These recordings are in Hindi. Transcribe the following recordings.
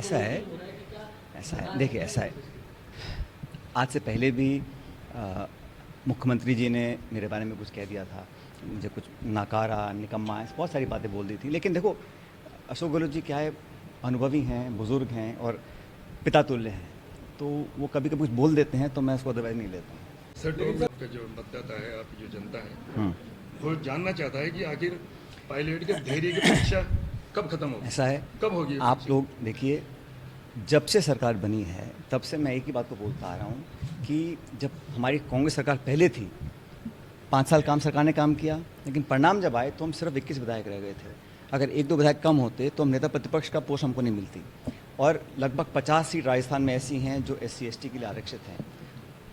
ऐसा है देखिए, ऐसा है। आज से पहले भी मुख्यमंत्री जी ने मेरे बारे में कुछ कह दिया था, मुझे कुछ नकारा, निकम्मा, ऐसी बहुत सारी बातें बोल दी थी। लेकिन देखो, अशोक गहलोत जी क्या है, अनुभवी हैं, बुज़ुर्ग हैं और पिता तुल्य हैं, तो वो कभी कभी कुछ बोल देते हैं तो मैं उसको अदरवाइज नहीं लेता हूँ। सर, आपका जो मतदाता है, आपकी जो जनता है, वो जानना चाहता है कि आखिर पायलट के धैर्य की परीक्षा कब खत्म होगी? ऐसा है, कब होगी? आप लोग देखिए, जब से सरकार बनी है तब से मैं एक ही बात को बोलता आ रहा हूँ कि जब हमारी कांग्रेस सरकार पहले थी, 5 साल काम सरकार ने काम किया, लेकिन परिणाम जब आए तो हम सिर्फ 21 विधायक रह गए थे। अगर 1-2 विधायक कम होते तो हम नेता प्रतिपक्ष का पोस्ट हमको नहीं मिलती। और लगभग 50 सीट राजस्थान में ऐसी हैं जो SC ST के लिए आरक्षित हैं।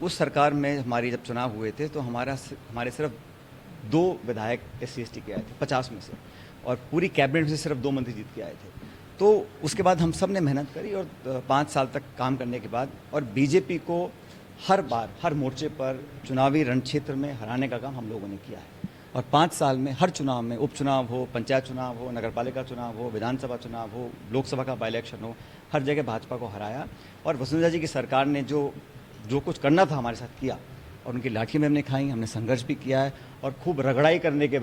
उस सरकार में हमारी जब चुनाव हुए थे तो हमारे सिर्फ 2 विधायक SC ST के आए थे 50 में से, और पूरी कैबिनेट में से सिर्फ 2 मंत्री जीत के आए थे। तो उसके बाद हम सब ने मेहनत करी और 5 साल तक काम करने के बाद, और बीजेपी को हर बार हर मोर्चे पर चुनावी रणक्षेत्र में हराने का काम हम लोगों ने किया है। और 5 साल में हर चुनाव में, उपचुनाव हो, पंचायत चुनाव हो, नगरपालिका चुनाव हो, विधानसभा चुनाव हो, लोकसभा का बाई इलेक्शन हो, हर जगह भाजपा को हराया। और वसुंधरा जी की सरकार ने जो कुछ करना था हमारे साथ किया, और उनकी लाठी में हमने खाई, हमने संघर्ष भी किया है। और खूब रगड़ाई करने के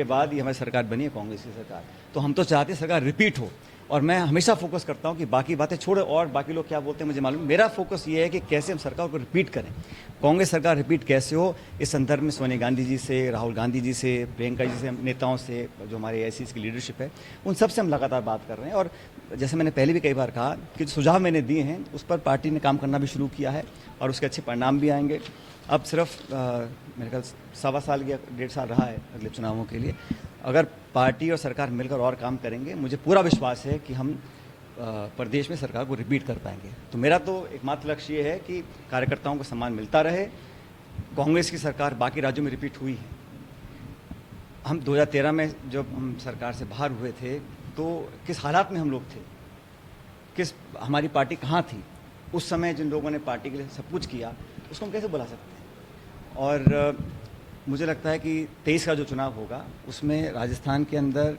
बाद ये हमारी सरकार बनी है, कांग्रेस की सरकार। तो हम तो चाहते हैं सरकार रिपीट हो, और मैं हमेशा फोकस करता हूं कि बाकी बातें छोड़े और बाकी लोग क्या बोलते हैं मुझे मालूम। मेरा फोकस ये है कि कैसे हम सरकार को रिपीट करें, कांग्रेस सरकार रिपीट कैसे हो। इस संदर्भ में सोनिया गांधी जी से, राहुल गांधी जी से, प्रियंका जी से, नेताओं से, जो हमारे AICs की लीडरशिप है, उन सब से हम लगातार बात कर रहे हैं। और जैसे मैंने पहले भी कई बार कहा कि जो सुझाव मैंने दिए हैं उस पर पार्टी ने काम करना भी शुरू किया है और उसके अच्छे परिणाम भी आएंगे। अब सिर्फ मेरे ख्याल 1.25 साल या 1.5 साल रहा है अगले चुनावों के लिए। अगर पार्टी और सरकार मिलकर और काम करेंगे, मुझे पूरा विश्वास है कि हम प्रदेश में सरकार को रिपीट कर पाएंगे। तो मेरा तो एकमात्र लक्ष्य ये है कि कार्यकर्ताओं को सम्मान मिलता रहे। कांग्रेस की सरकार बाकी राज्यों में रिपीट हुई है। हम 2013 में जब हम सरकार से बाहर हुए थे तो किस हालात में हम लोग थे, हमारी पार्टी कहाँ थी उस समय। जिन लोगों ने पार्टी के लिए सब कुछ किया, उसको हम कैसे बुला सकते हैं। और मुझे लगता है कि 23 का जो चुनाव होगा उसमें राजस्थान के अंदर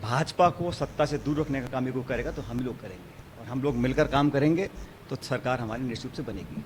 भाजपा को सत्ता से दूर रखने का काम भी कोई करेगा तो हम लोग करेंगे, और हम लोग मिलकर काम करेंगे तो सरकार हमारी निश्चित रूप से बनेगी।